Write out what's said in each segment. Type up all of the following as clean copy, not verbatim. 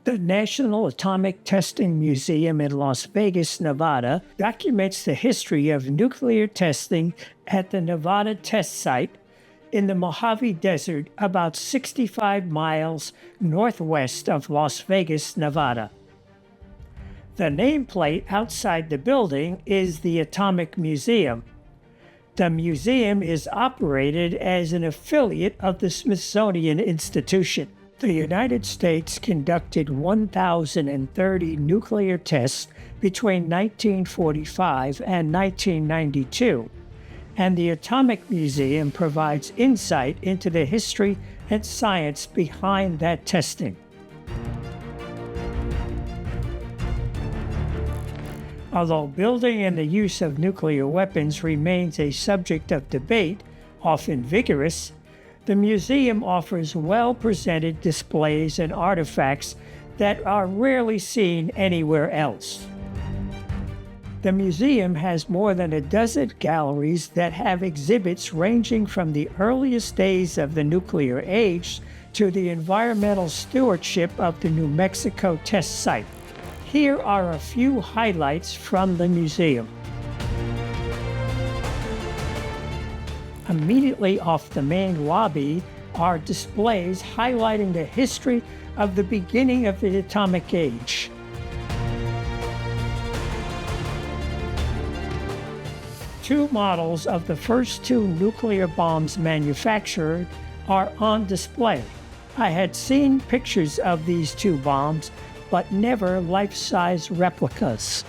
The National Atomic Testing Museum in Las Vegas, Nevada, documents the history of nuclear testing at the Nevada Test Site in the Mojave Desert, about 65 miles northwest of Las Vegas, Nevada. The nameplate outside the building is the Atomic Museum. The museum is operated as an affiliate of the Smithsonian Institution. The United States conducted 1,030 nuclear tests between 1945 and 1992, and the Atomic Museum provides insight into the history and science behind that testing. Although building and the use of nuclear weapons remains a subject of debate, often vigorous, the museum offers well-presented displays and artifacts that are rarely seen anywhere else. The museum has more than a dozen galleries that have exhibits ranging from the earliest days of the nuclear age to the environmental stewardship of the New Mexico test site. Here are a few highlights from the museum. Immediately off the main lobby are displays highlighting the history of the beginning of the atomic age. Two models of the first two nuclear bombs manufactured are on display. I had seen pictures of these two bombs, but never life-size replicas.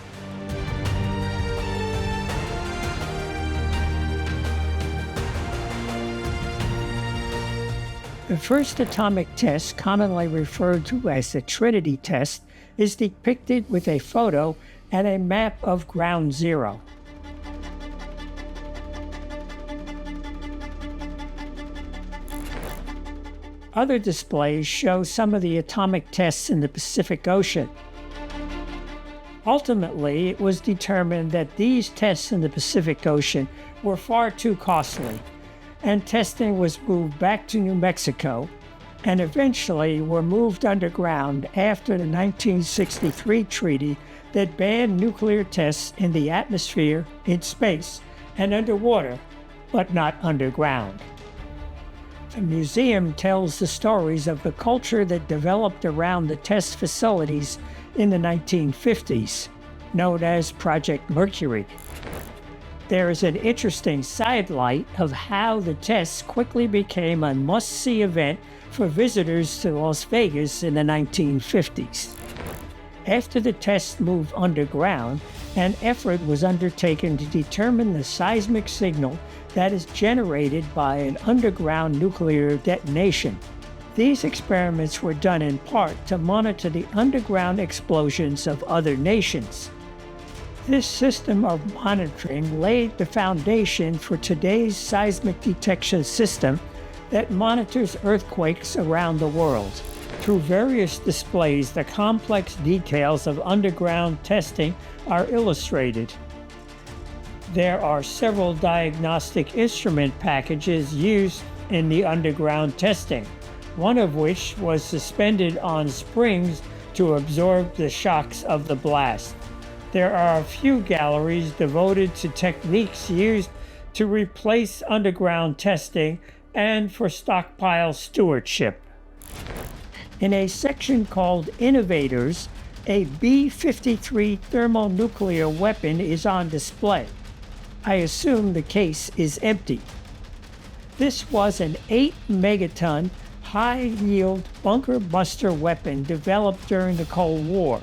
The first atomic test, commonly referred to as the Trinity test, is depicted with a photo and a map of Ground Zero. Other displays show some of the atomic tests in the Pacific Ocean. Ultimately, it was determined that these tests in the Pacific Ocean were far too costly, and testing was moved back to New Mexico, and eventually were moved underground after the 1963 treaty that banned nuclear tests in the atmosphere, in space, and underwater, but not underground. The museum tells the stories of the culture that developed around the test facilities in the 1950s, known as Project Mercury. There is an interesting sidelight of how the tests quickly became a must-see event for visitors to Las Vegas in the 1950s. After the tests moved underground, an effort was undertaken to determine the seismic signal that is generated by an underground nuclear detonation. These experiments were done in part to monitor the underground explosions of other nations. This system of monitoring laid the foundation for today's seismic detection system that monitors earthquakes around the world. Through various displays, the complex details of underground testing are illustrated. There are several diagnostic instrument packages used in the underground testing, one of which was suspended on springs to absorb the shocks of the blast. There are a few galleries devoted to techniques used to replace underground testing and for stockpile stewardship. In a section called Innovators, a B-53 thermonuclear weapon is on display. I assume the case is empty. This was an 8-megaton, high-yield bunker buster weapon developed during the Cold War.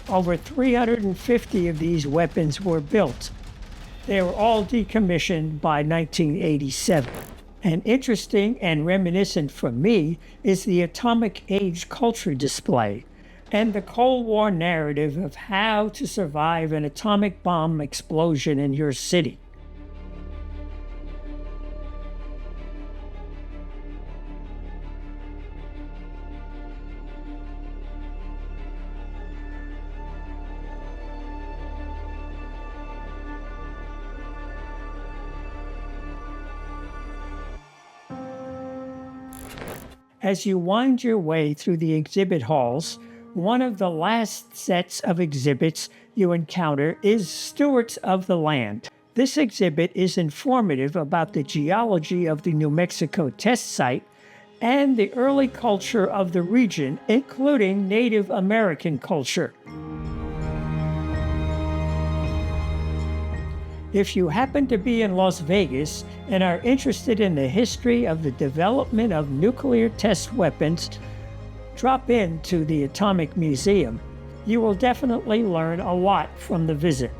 Over 350 of these weapons were built. They were all decommissioned by 1987. And interesting and reminiscent for me is the atomic age culture display and the Cold War narrative of how to survive an atomic bomb explosion in your city. As you wind your way through the exhibit halls, One of the last sets of exhibits you encounter is Stewards of the Land. This exhibit is informative about the geology of the New Mexico test site and the early culture of the region, including Native American culture. If you happen to be in Las Vegas and are interested in the history of the development of nuclear test weapons, drop in to the Atomic Museum. You will definitely learn a lot from the visit.